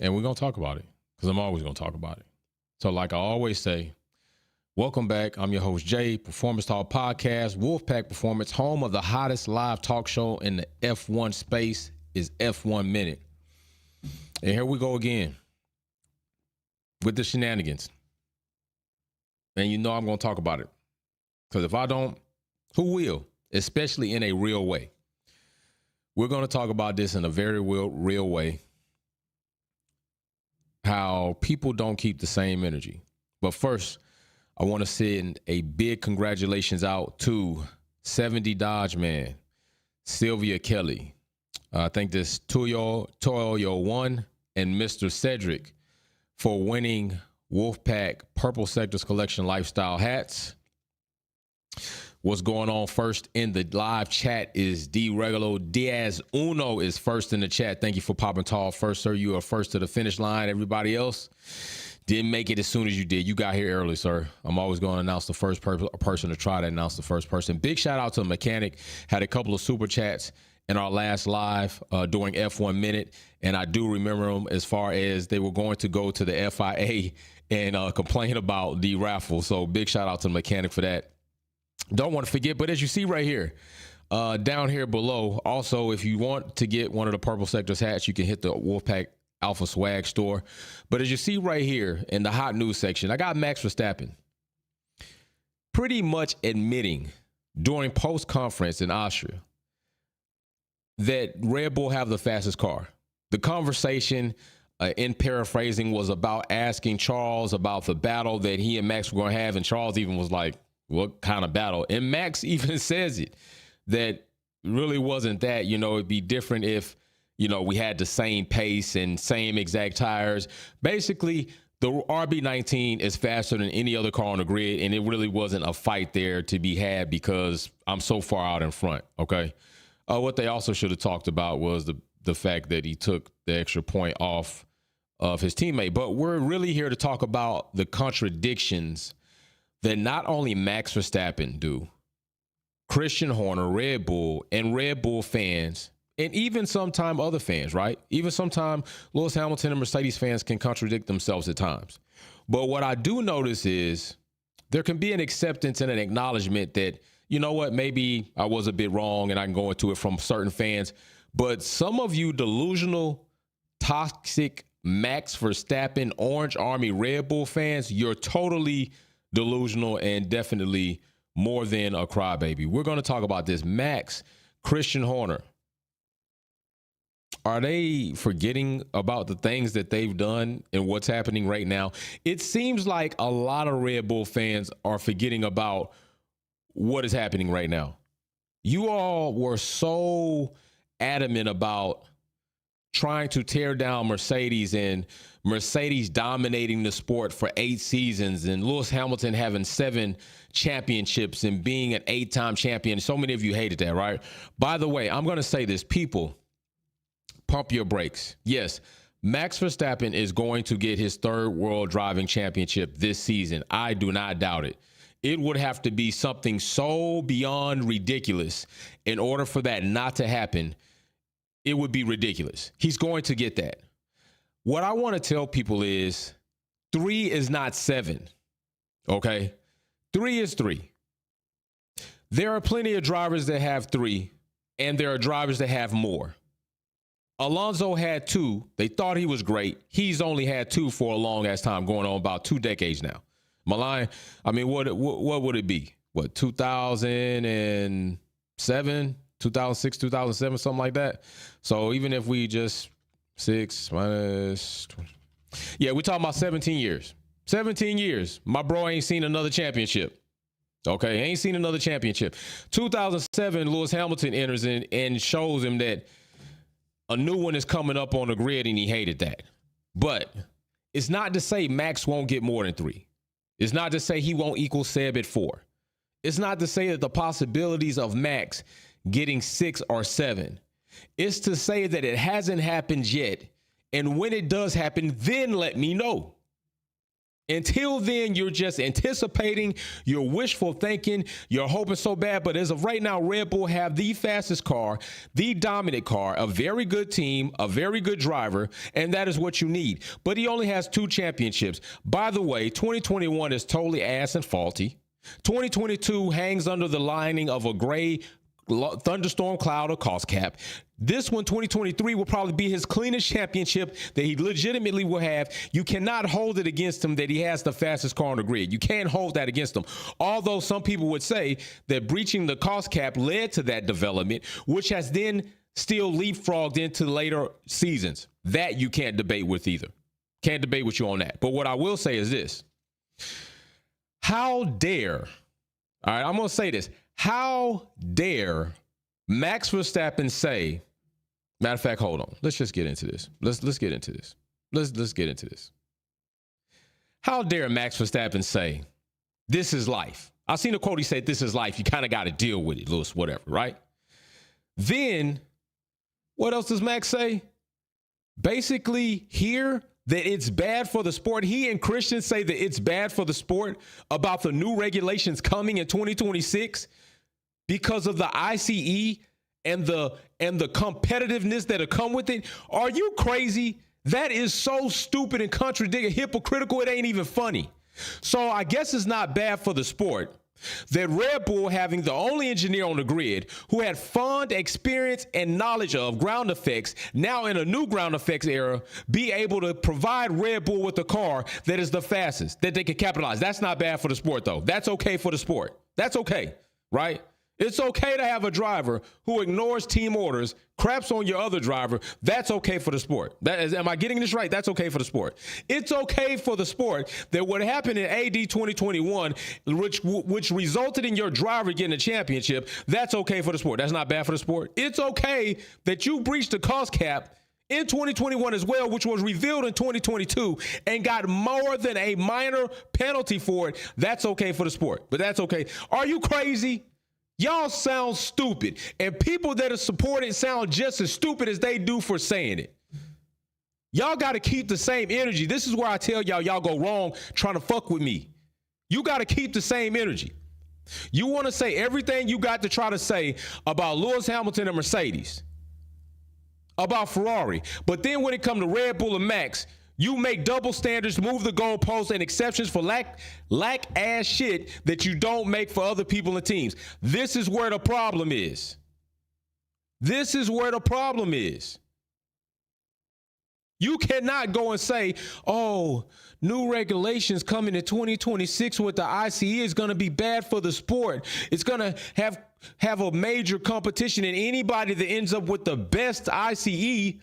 and we're going to talk about it because I'm always going to talk about it. So like I always say, welcome back. I'm your host, Jay, Performance Talk Podcast, Wolfpack Performance, home of the hottest live talk show in the F1 space is F1 Minute. And here we go again with the shenanigans. And you know I'm going to talk about it. Because if I don't, who will? Especially in a real way. We're going to talk about this in a very real way. How people don't keep the same energy. But first, I want to send a big congratulations out to 70 Dodge Man, Sylvia Kelly. I think this Toyo 1 and Mr. Cedric for winning Wolfpack Purple Sectors Collection Lifestyle hats. What's going on first in the live chat is D. Regulo Diaz Uno is first in the chat. Thank you for popping tall first, sir. You are first to the finish line. Everybody else didn't make it as soon as you did. You got here early, sir. I'm always going to announce the first person to try to announce the first person. Big shout out to the mechanic. Had a couple of super chats in our last live during F1 Minute. And I do remember them as far as they were going to go to the FIA and complain about the raffle. So big shout out to the mechanic for that. Don't want to forget, but as you see right here, down here below, also, if you want to get one of the Purple Sectors hats, you can hit the Wolfpack Alpha Swag store. But as you see right here in the hot news section, I got Max Verstappen pretty much admitting during post-conference in Austria that Red Bull have the fastest car. The conversation, in paraphrasing, was about asking Charles about the battle that he and Max were going to have, and Charles even was like, what kind of battle? And Max even says it, that really wasn't that. You know, it'd be different if, you know, we had the same pace and same exact tires. Basically, the RB19 is faster than any other car on the grid, and it really wasn't a fight there to be had because I'm so far out in front, okay? What they also should have talked about was the fact that he took the extra point off of his teammate. But we're really here to talk about the contradictions that not only Max Verstappen do, Christian Horner, Red Bull, and Red Bull fans, and even sometime other fans, right? Even sometime Lewis Hamilton and Mercedes fans can contradict themselves at times. But what I do notice is there can be an acceptance and an acknowledgement that, you know what, maybe I was a bit wrong and I can go into it from certain fans. But some of you delusional, toxic Max Verstappen, Orange Army, Red Bull fans, you're totally delusional and definitely more than a crybaby. We're going to talk about this. Max, Christian Horner, are they forgetting about the things that they've done and what's happening right now? It seems like a lot of Red Bull fans are forgetting about what is happening right now. You all were so adamant about trying to tear down Mercedes and Mercedes dominating the sport for 8 seasons and Lewis Hamilton having 7 championships and being an 8-time champion. So many of you hated that, right? By the way, I'm going to say this, people, pump your brakes. Yes, Max Verstappen is going to get his 3rd World Driving Championship this season. I do not doubt it. It would have to be something so beyond ridiculous in order for that not to happen. It would be ridiculous. He's going to get that. What I want to tell people is 3 is not 7. Okay? 3 is 3. There are plenty of drivers that have 3, and there are drivers that have more. Alonso had 2. They thought he was great. He's only had 2 for a long ass time, going on about 2 decades now. Am I lying? I mean, what would it be? What, 2007? 2006, 2007, something like that. So even if we just 6 minus 20. Yeah, we're talking about 17 years. 17 years. My bro ain't seen another championship. Okay, ain't seen another championship. 2007, Lewis Hamilton enters in and shows him that a new one is coming up on the grid, and he hated that. But it's not to say Max won't get more than 3. It's not to say he won't equal Seb at 4. It's not to say that the possibilities of Max getting 6 or 7. It's to say that it hasn't happened yet. And when it does happen, then let me know. Until then, you're just anticipating, you're wishful thinking, you're hoping so bad. But as of right now, Red Bull have the fastest car, the dominant car, a very good team, a very good driver, and that is what you need. But he only has 2 championships. By the way, 2021 is totally ass and faulty. 2022 hangs under the lining of a gray thunderstorm cloud or cost cap. This one, 2023, will probably be his cleanest championship that he legitimately will have. You cannot hold it against him that he has the fastest car on the grid. You can't hold that against him. Although some people would say that breaching the cost cap led to that development, which has then still leapfrogged into later seasons. That you can't debate with either. Can't debate with you on that. But what I will say is this. How dare, all right, I'm going to say this. How dare Max Verstappen say, matter of fact, hold on. Let's just get into this. Let's get into this. Let's get into this. How dare Max Verstappen say, this is life? I seen a quote, he said, this is life. You kind of got to deal with it, Lewis, whatever, right? Then, what else does Max say? Basically, here, that it's bad for the sport. He and Christian say that it's bad for the sport about the new regulations coming in 2026 because of the ICE and the competitiveness that'll come with it. Are you crazy? That is so stupid and contradictory, hypocritical. It ain't even funny. So I guess it's not bad for the sport that Red Bull, having the only engineer on the grid who had fond experience and knowledge of ground effects, now in a new ground effects era, be able to provide Red Bull with a car that is the fastest, that they can capitalize. That's not bad for the sport, though. That's okay for the sport. That's okay, right? It's okay to have a driver who ignores team orders, craps on your other driver. That's okay for the sport. Am I getting this right? That's okay for the sport. It's okay for the sport that what happened in AD 2021, which resulted in your driver getting a championship, that's okay for the sport. That's not bad for the sport. It's okay that you breached the cost cap in 2021 as well, which was revealed in 2022 and got more than a minor penalty for it. That's okay for the sport, but that's okay. Are you crazy? Y'all sound stupid, and people that are supporting sound just as stupid as they do for saying it. Y'all got to keep the same energy. This is where I tell y'all go wrong trying to fuck with me. You got to keep the same energy. You want to say everything you got to try to say about Lewis Hamilton and Mercedes, about Ferrari, but then when it comes to Red Bull and Max, you make double standards, move the goalposts, and exceptions for lack ass shit that you don't make for other people and teams. This is where the problem is. This is where the problem is. You cannot go and say, oh, new regulations coming in 2026 with the ICE is going to be bad for the sport. It's going to have a major competition, and anybody that ends up with the best ICE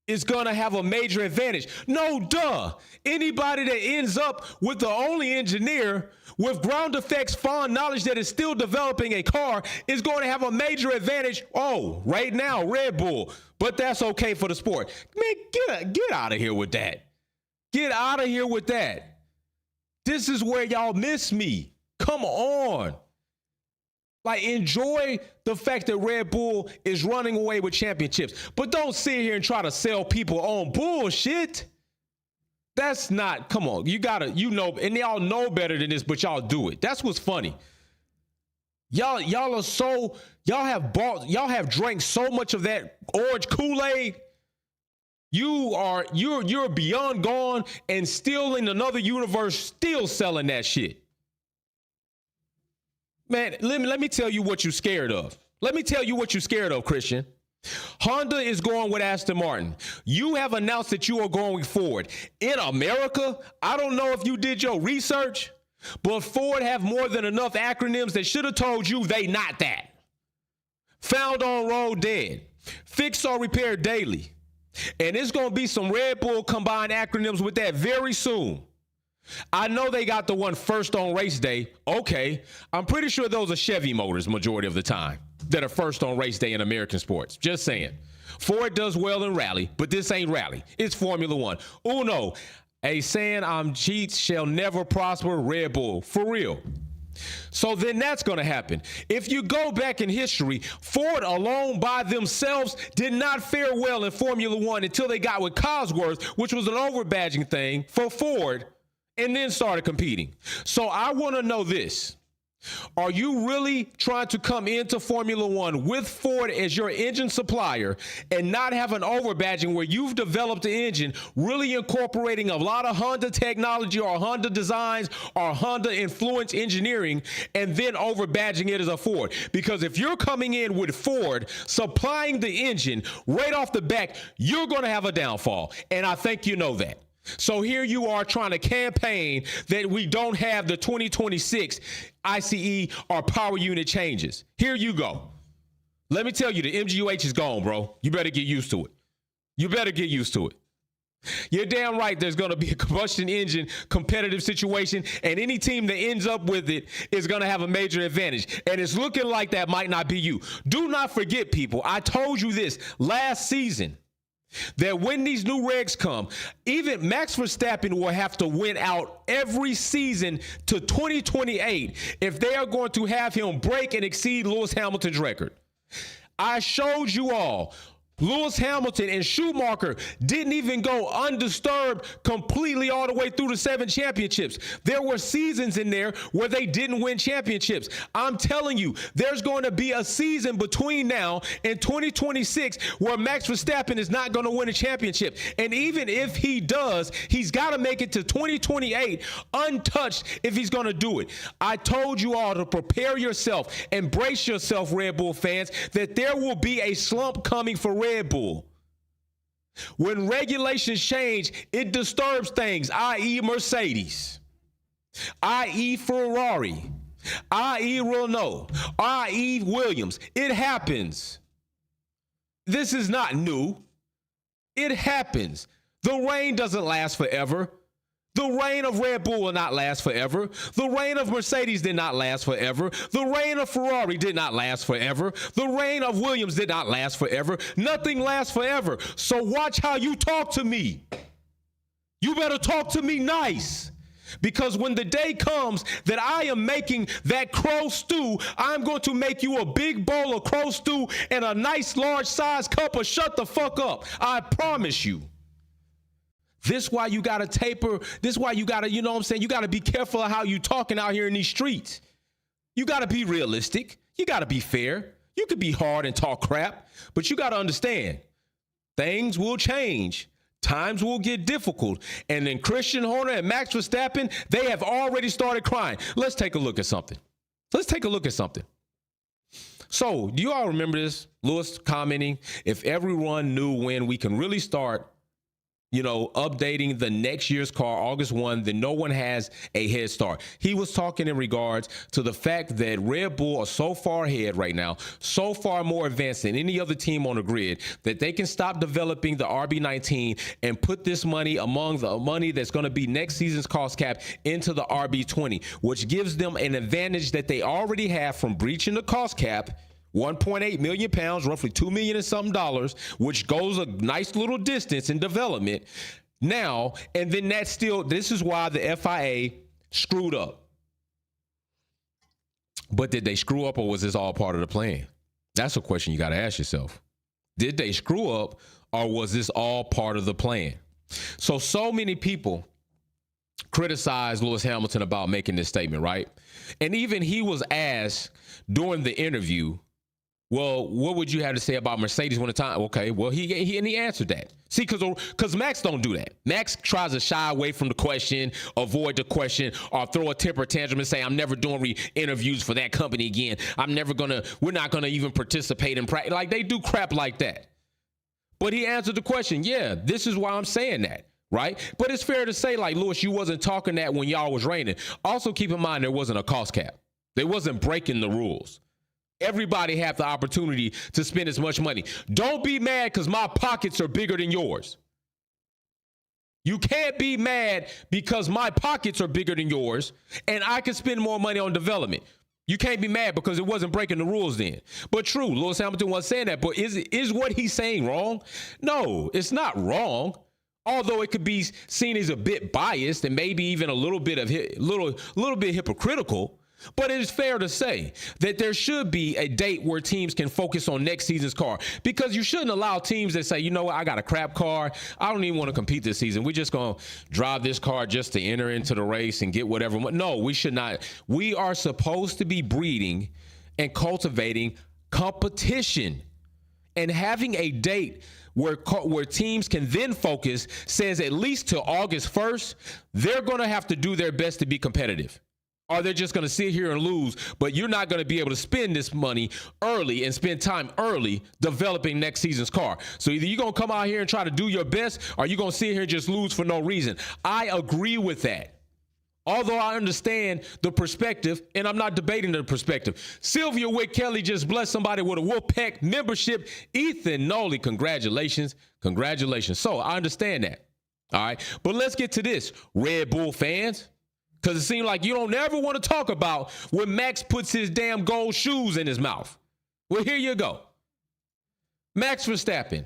is going to have a major advantage. No, duh. Anybody that ends up with the only engineer with ground effects fond knowledge that is still developing a car is going to have a major advantage. Oh, right now, Red Bull. But that's okay for the sport. Man, get out of here with that. Get out of here with that. This is where y'all miss me. Come on. Like, enjoy the fact that Red Bull is running away with championships, but don't sit here and try to sell people on bullshit. That's not, come on, you gotta, and y'all know better than this, but y'all do it. That's what's funny. Y'all have drank so much of that orange Kool-Aid. You're beyond gone and still in another universe, still selling that shit. Man, let me tell you what you're scared of. Let me tell you what you're scared of, Christian. Honda is going with Aston Martin. You have announced that you are going forward. In America, I don't know if you did your research, but Ford have more than enough acronyms that should have told you they not that. Found on road dead. Fix or repair daily. And it's going to be some Red Bull combined acronyms with that very soon. I know they got the one first on race day. Okay. I'm pretty sure those are Chevy motors majority of the time that are first on race day in American sports. Just saying. Ford does well in rally, but this ain't rally. It's Formula One. Uno, a saying I'm cheats shall never prosper. Red Bull. For real. So then that's going to happen. If you go back in history, Ford alone by themselves did not fare well in Formula One until they got with Cosworth, which was an overbadging thing for Ford and then started competing. So I want to know this. Are you really trying to come into Formula One with Ford as your engine supplier and not have an overbadging where you've developed the engine, really incorporating a lot of Honda technology or Honda designs or Honda influence engineering, and then overbadging it as a Ford? Because if you're coming in with Ford supplying the engine right off the back, you're going to have a downfall. And I think you know that. So here you are trying to campaign that we don't have the 2026 ICE or power unit changes. Here you go. Let me tell you, the MGUH is gone, bro. You better get used to it. You better get used to it. You're damn right there's going to be a combustion engine competitive situation, and any team that ends up with it is going to have a major advantage. And it's looking like that might not be you. Do not forget, people, I told you this last season, that when these new regs come, even Max Verstappen will have to win out every season to 2028 if they are going to have him break and exceed Lewis Hamilton's record. I showed you all. Lewis Hamilton and Schumacher didn't even go undisturbed completely all the way through the 7 championships. There were seasons in there where they didn't win championships. I'm telling you, there's going to be a season between now and 2026 where Max Verstappen is not going to win a championship. And even if he does, he's got to make it to 2028 untouched if he's going to do it. I told you all to prepare yourself, embrace yourself, Red Bull fans, that there will be a slump coming for Red Bull. When regulations change, it disturbs things, i.e. Mercedes, i.e. Ferrari, i.e. Renault, i.e. Williams. It happens. This is not new. It happens. The rain doesn't last forever. The reign of Red Bull will not last forever. The reign of Mercedes did not last forever. The reign of Ferrari did not last forever. The reign of Williams did not last forever. Nothing lasts forever. So watch how you talk to me. You better talk to me nice. Because when the day comes that I am making that crow stew, I'm going to make you a big bowl of crow stew and a nice large size cup of shut the fuck up. I promise you. This why you got to taper. This why you got to, you know what I'm saying? You got to be careful of how you talking out here in these streets. You got to be realistic. You got to be fair. You could be hard and talk crap, but you got to understand things will change. Times will get difficult. And then Christian Horner and Max Verstappen, they have already started crying. Let's take a look at something. So do you all remember this? Lewis commenting, if everyone knew when we can really start updating the next year's car, August 1, then no one has a head start. He was talking in regards to the fact that Red Bull are so far ahead right now, so far more advanced than any other team on the grid, that they can stop developing the RB19 and put this money among the money that's going to be next season's cost cap into the RB20, which gives them an advantage that they already have from breaching the cost cap. 1.8 million pounds, roughly $2 million and something dollars, which goes a nice little distance in development. Now, and then this is why the FIA screwed up. But did they screw up, or was this all part of the plan? That's a question you got to ask yourself. Did they screw up, or was this all part of the plan? So many people criticized Lewis Hamilton about making this statement, right? And even he was asked during the interview, well, what would you have to say about Mercedes when the time? Okay, well, he answered that. See, because Max don't do that. Max tries to shy away from the question, avoid the question, or throw a temper tantrum and say, I'm never doing interviews for that company again. We're not going to even participate in practice. Like, they do crap like that. But he answered the question. Yeah, this is why I'm saying that. Right? But it's fair to say, like, Lewis, you wasn't talking that when y'all was raining. Also, keep in mind, there wasn't a cost cap. They wasn't breaking the rules. Everybody had the opportunity to spend as much money. Don't be mad because my pockets are bigger than yours. You can't be mad because my pockets are bigger than yours and I can spend more money on development. You can't be mad because it wasn't breaking the rules then. But true, Lewis Hamilton wasn't saying that. But is what he's saying wrong? No, it's not wrong. Although it could be seen as a bit biased and maybe even a little bit hypocritical. But it is fair to say that there should be a date where teams can focus on next season's car, because you shouldn't allow teams that say, you know what, I got a crap car, I don't even want to compete this season, we're just going to drive this car just to enter into the race and get whatever. No, we should not. We are supposed to be breeding and cultivating competition, and having a date where teams can then focus says at least till August 1st, they're going to have to do their best to be competitive. Or they're just going to sit here and lose, but you're not going to be able to spend this money early and spend time early developing next season's car. So either you're going to come out here and try to do your best, or you're going to sit here and just lose for no reason. I agree with that. Although I understand the perspective, and I'm not debating the perspective. Sylvia Witt Kelly just blessed somebody with a Wolfpack membership. Ethan Noley, congratulations. Congratulations. So I understand that. All right. But let's get to this, Red Bull fans. Because it seems like you don't ever want to talk about when Max puts his damn gold shoes in his mouth. Well, here you go. Max Verstappen.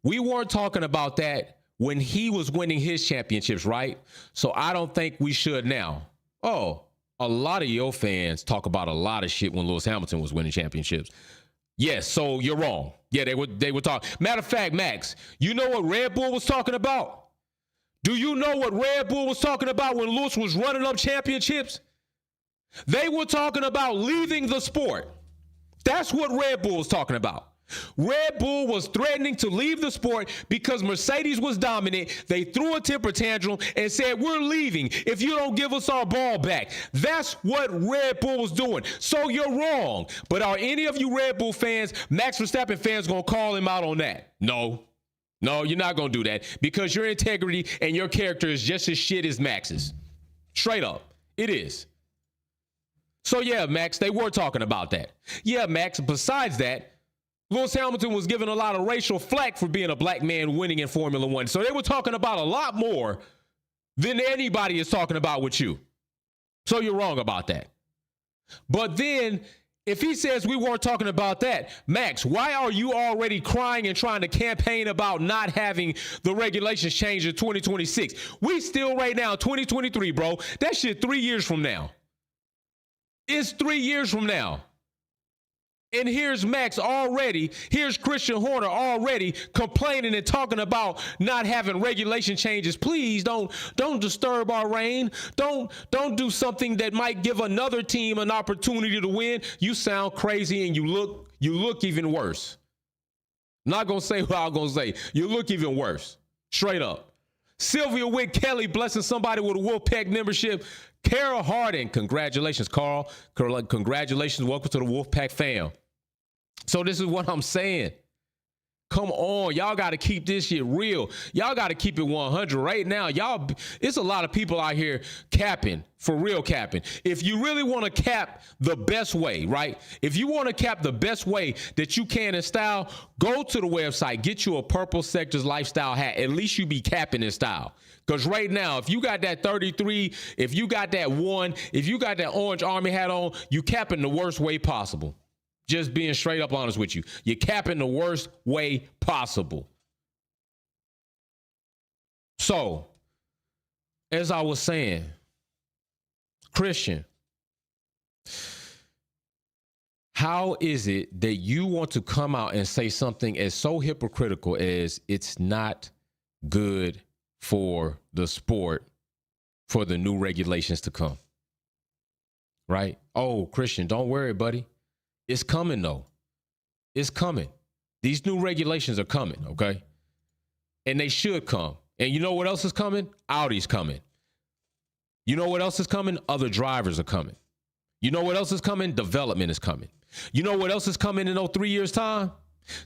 We weren't talking about that when he was winning his championships, right? So I don't think we should now. Oh, a lot of your fans talk about a lot of shit when Lewis Hamilton was winning championships. Yes, so you're wrong. Yeah, they would talk. Matter of fact, Max, you know what Red Bull was talking about? Do you know what Red Bull was talking about when Lewis was running up championships? They were talking about leaving the sport. That's what Red Bull was talking about. Red Bull was threatening to leave the sport because Mercedes was dominant. They threw a temper tantrum and said, we're leaving if you don't give us our ball back. That's what Red Bull was doing. So you're wrong. But are any of you Red Bull fans, Max Verstappen fans, going to call him out on that? No. No, you're not going to do that, because your integrity and your character is just as shit as Max's. Straight up. It is. So, yeah, Max, they were talking about that. Yeah, Max, besides that, Lewis Hamilton was given a lot of racial flack for being a black man winning in Formula One. So they were talking about a lot more than anybody is talking about with you. So you're wrong about that. But then, if he says we weren't talking about that, Max, why are you already crying and trying to campaign about not having the regulations change in 2026? We still right now, 2023, bro. That shit 3 years from now. It's 3 years from now. And here's Max already, here's Christian Horner already complaining and talking about not having regulation changes. Please don't disturb our reign. Don't do something that might give another team an opportunity to win. You sound crazy and you look even worse. Not gonna say what I'm gonna say. You look even worse. Straight up. Sylvia Witt Kelly blessing somebody with a Wolfpack membership. Carol Harding, congratulations, Carl. Congratulations, welcome to the Wolfpack fam. So this is what I'm saying. Come on, y'all got to keep this shit real. Y'all got to keep it 100 right now. Y'all, it's a lot of people out here capping, for real capping. If you really want to cap the best way, right? If you want to cap the best way that you can in style, go to the website, get you a Purple Sectors lifestyle hat. At least you be capping in style. Because right now, if you got that 33, if you got that 1, if you got that orange army hat on, you capping the worst way possible. Just being straight up honest with you. You're capping the worst way possible. So, as I was saying, Christian, how is it that you want to come out and say something as so hypocritical as it's not good for the sport for the new regulations to come? Right? Oh, Christian, don't worry, buddy. It's coming, though. It's coming. These new regulations are coming, okay? And they should come. And you know what else is coming? Audi's coming. You know what else is coming? Other drivers are coming. You know what else is coming? Development is coming. You know what else is coming in 3 years' time?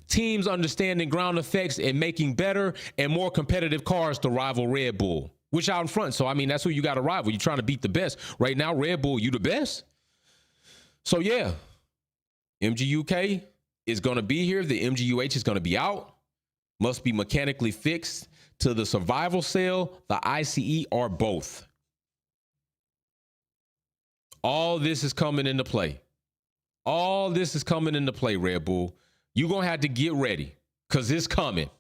Teams understanding ground effects and making better and more competitive cars to rival Red Bull, which out in front. So, I mean, that's who you got to rival. You're trying to beat the best. Right now, Red Bull, you the best. So, yeah. MGUK is going to be here. The MGUH is going to be out. Must be mechanically fixed to the survival cell, the ICE, or both. All this is coming into play. All this is coming into play, Red Bull. You're going to have to get ready because it's coming.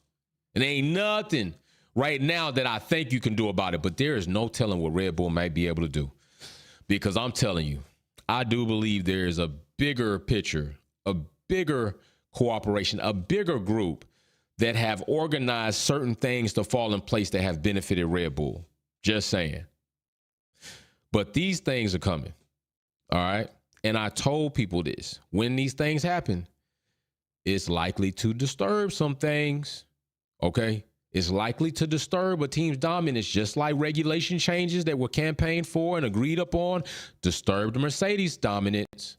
And there ain't nothing right now that I think you can do about it. But there is no telling what Red Bull might be able to do. Because I'm telling you, I do believe there is a bigger picture, a bigger cooperation, a bigger group that have organized certain things to fall in place that have benefited Red Bull. Just saying. But these things are coming. All right. And I told people this: when these things happen, it's likely to disturb some things. Okay. It's likely to disturb a team's dominance, just like regulation changes that were campaigned for and agreed upon disturbed Mercedes dominance,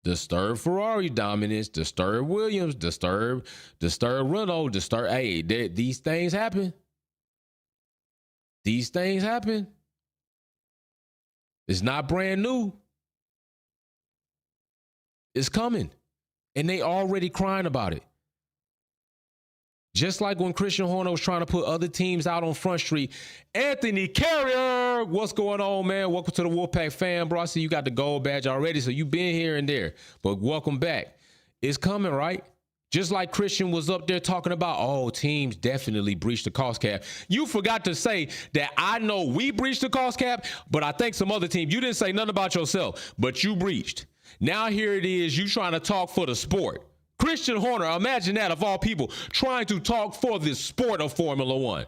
disturb Ferrari dominance, disturb Williams, disturb Renault, hey, these things happen. These things happen. It's not brand new. It's coming. And they already crying about it. Just like when Christian Horner was trying to put other teams out on Front Street. Anthony Carrier, what's going on, man? Welcome to the Wolfpack fam, bro. I see you got the gold badge already, so you've been here and there. But welcome back. It's coming, right? Just like Christian was up there talking about, oh, teams definitely breached the cost cap. You forgot to say that I know we breached the cost cap, but I think some other team, you didn't say nothing about yourself, but you breached. Now here it is, you trying to talk for the sport. Christian Horner, imagine that, of all people, trying to talk for the sport of Formula One.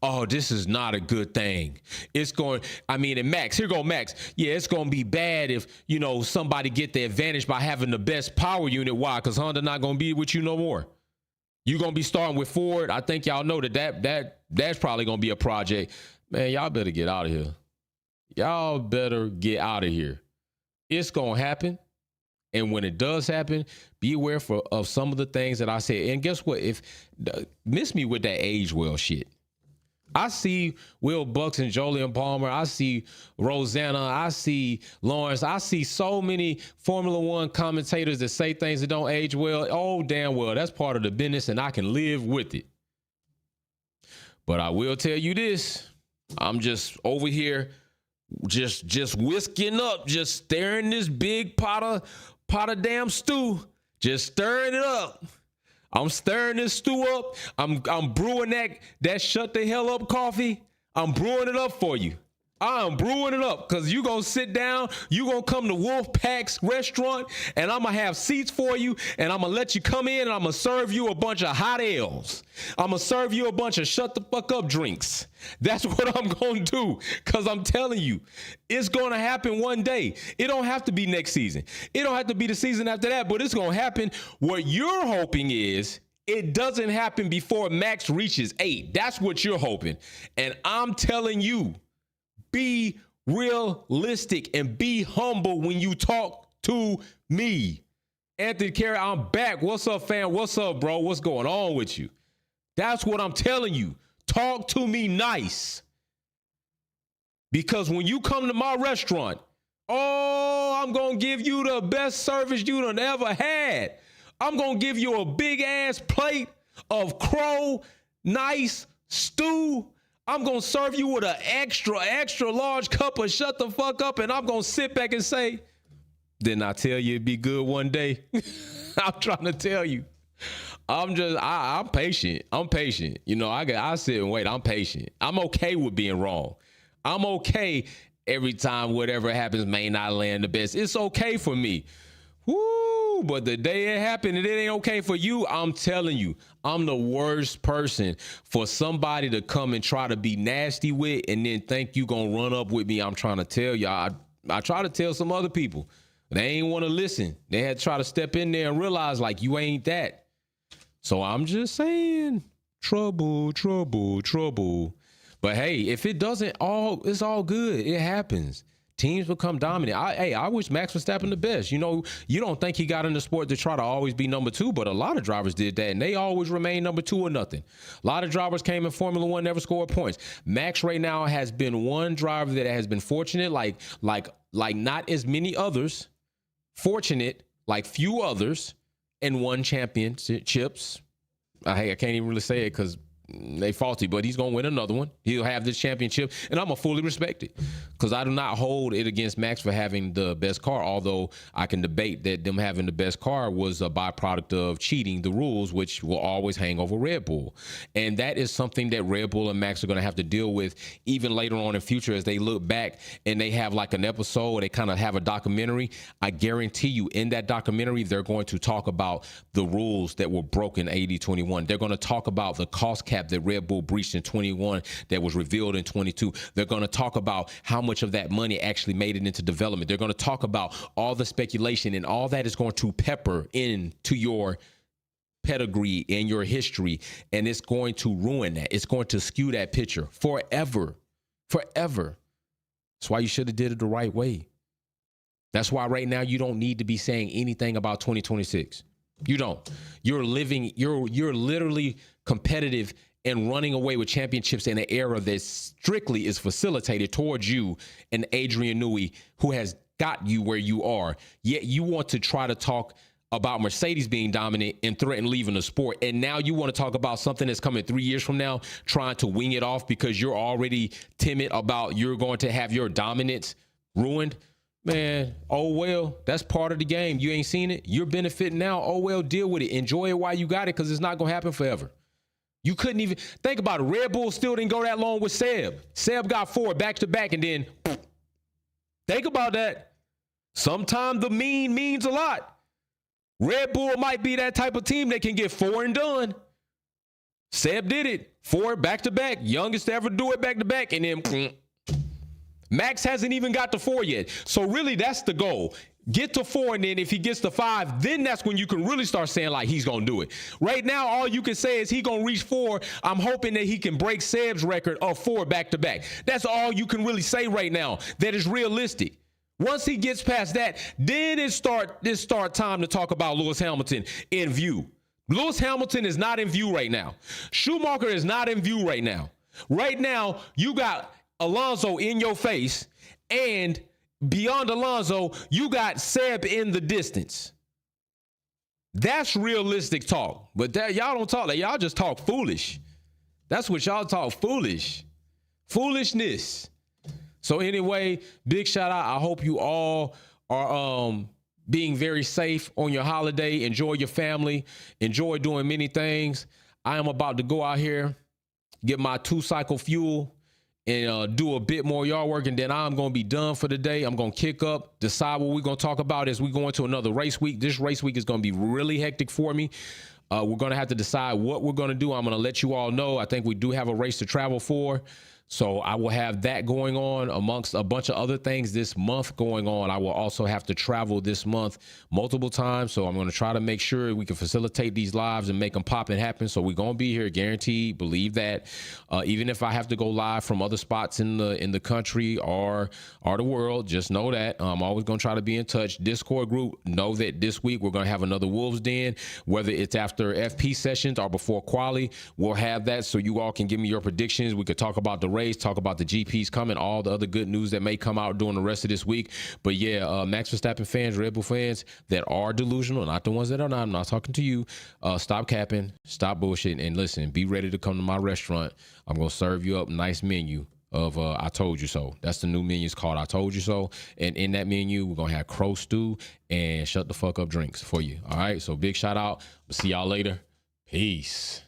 Oh, this is not a good thing. It's going, and Max, here go Max. Yeah, it's going to be bad if, somebody get the advantage by having the best power unit. Why? Because Honda not going to be with you no more. You're going to be starting with Ford. I think y'all know that's probably going to be a project. Man, y'all better get out of here. Y'all better get out of here. It's going to happen. And when it does happen, be aware of some of the things that I said. And guess what? Miss me with that age well shit. I see Will Bucks and Jolyon Palmer. I see Rosanna. I see Lawrence. I see so many Formula One commentators that say things that don't age well. Oh, damn well. That's part of the business, and I can live with it. But I will tell you this. I'm just over here just whisking up, just stirring this big pot of damn stew, just stirring it up. I'm stirring this stew up. I'm brewing that shut the hell up coffee. I'm brewing it up for you. I'm brewing it up because you going to sit down. You going to come to Wolfpack's restaurant and I'm going to have seats for you and I'm going to let you come in and I'm going to serve you a bunch of hot ales. I'm going to serve you a bunch of shut the fuck up drinks. That's what I'm going to do because I'm telling you, it's going to happen one day. It don't have to be next season. It don't have to be the season after that, but it's going to happen. What you're hoping is it doesn't happen before Max reaches 8. That's what you're hoping. And I'm telling you, be realistic and be humble when you talk to me. Anthony Carey, I'm back. What's up, fam? What's up, bro? What's going on with you? That's what I'm telling you. Talk to me nice. Because when you come to my restaurant, I'm going to give you the best service you done ever had. I'm going to give you a big ass plate of crow, nice stew. I'm going to serve you with an extra large cup of shut the fuck up, and I'm going to sit back and say, didn't I tell you it'd be good one day? I'm trying to tell you. I'm patient. I'm patient. I sit and wait. I'm patient. I'm okay with being wrong. I'm okay every time whatever happens may not land the best. It's okay for me. Woo, but the day it happened and it ain't okay for you, I'm telling you, I'm the worst person for somebody to come and try to be nasty with and then think you gonna run up with me. I'm trying to tell y'all. I try to tell some other people. They ain't want to listen. They had to try to step in there and realize like you ain't that. So I'm just saying, trouble. But hey, if it doesn't, it's all good. It happens. Teams become dominant. I wish Max Verstappen the best. You don't think he got in the sport to try to always be number 2, but a lot of drivers did that, and they always remain number 2 or nothing. A lot of drivers came in Formula One, never scored points. Max right now has been one driver that has been fortunate, like not as many others, fortunate like few others, and won championships. I can't even really say it because they faulty, but he's going to win another one. He'll have this championship, and I'm going to fully respect it because I do not hold it against Max for having the best car, although I can debate that them having the best car was a byproduct of cheating the rules, which will always hang over Red Bull. And that is something that Red Bull and Max are going to have to deal with even later on in future as they look back and they have like an episode, they kind of have a documentary. I guarantee you in that documentary, they're going to talk about the rules that were broken 80-21. They're going to talk about the cost cap that Red Bull breached in 21 that was revealed in 22. They're going to talk about how much of that money actually made it into development. They're going to talk about all the speculation, and all that is going to pepper into your pedigree and your history, and it's going to ruin that. It's going to skew that picture forever. That's why you should have did it the right way. That's why right now you don't need to be saying anything about 2026. You don't. You're literally competitive and running away with championships in an era that strictly is facilitated towards you and Adrian Newey, who has got you where you are. Yet you want to try to talk about Mercedes being dominant and threaten leaving the sport. And now you want to talk about something that's coming 3 years from now, trying to wing it off because you're already timid about you're going to have your dominance ruined. Man, oh well, that's part of the game. You ain't seen it. You're benefiting now. Oh well, deal with it. Enjoy it while you got it because it's not going to happen forever. You couldn't even think about it. Red Bull still didn't go that long with Seb. Seb got 4 back to back, and then think about that. Sometimes the mean means a lot. Red Bull might be that type of team that can get 4 and done. Seb did it. 4 back to back. Youngest to ever do it back to back, and then Max hasn't even got to 4 yet. So really, that's the goal. Get to 4, and then if he gets to 5, then that's when you can really start saying like he's gonna do it. Right now, all you can say is he gonna reach 4. I'm hoping that he can break Seb's record of 4 back to back. That's all you can really say right now that is realistic. Once he gets past that, then it start time to talk about Lewis Hamilton in view. Lewis Hamilton is not in view right now. Schumacher is not in view right now. Right now, you got Alonso in your face, and beyond Alonso, you got Seb in the distance. That's realistic talk. But that y'all don't talk like y'all just talk foolish. That's what y'all talk foolish. Foolishness. So anyway, big shout out. I hope you all are being very safe on your holiday. Enjoy your family. Enjoy doing many things. I am about to go out here, get my 2-cycle fuel, and do a bit more yard work, and then I'm going to be done for the day. I'm going to kick up, decide what we're going to talk about as we go into another race week. This race week is going to be really hectic for me. We're going to have to decide what we're going to do. I'm going to let you all know. I think we do have a race to travel for. So I will have that going on amongst a bunch of other things this month going on. I will also have to travel this month multiple times. So I'm going to try to make sure we can facilitate these lives and make them pop and happen. So we're going to be here, guaranteed. Believe that. Even if I have to go live from other spots in the country or the world, just know that I'm always going to try to be in touch. Discord group, know that this week we're going to have another Wolves Den, whether it's after FP sessions or before quali, we'll have that so you all can give me your predictions. We could talk about the race, talk about the GPs coming, all the other good news that may come out during the rest of this week. But yeah, Max Verstappen fans, Red Bull fans that are delusional, not the ones that are not. I'm not talking to you. Stop capping, stop bullshitting, and listen, be ready to come to my restaurant. I'm going to serve you up a nice menu of I Told You So. That's the new menu. It's called I Told You So. And in that menu, we're going to have crow stew and shut the fuck up drinks for you. All right. So big shout out. See y'all later. Peace.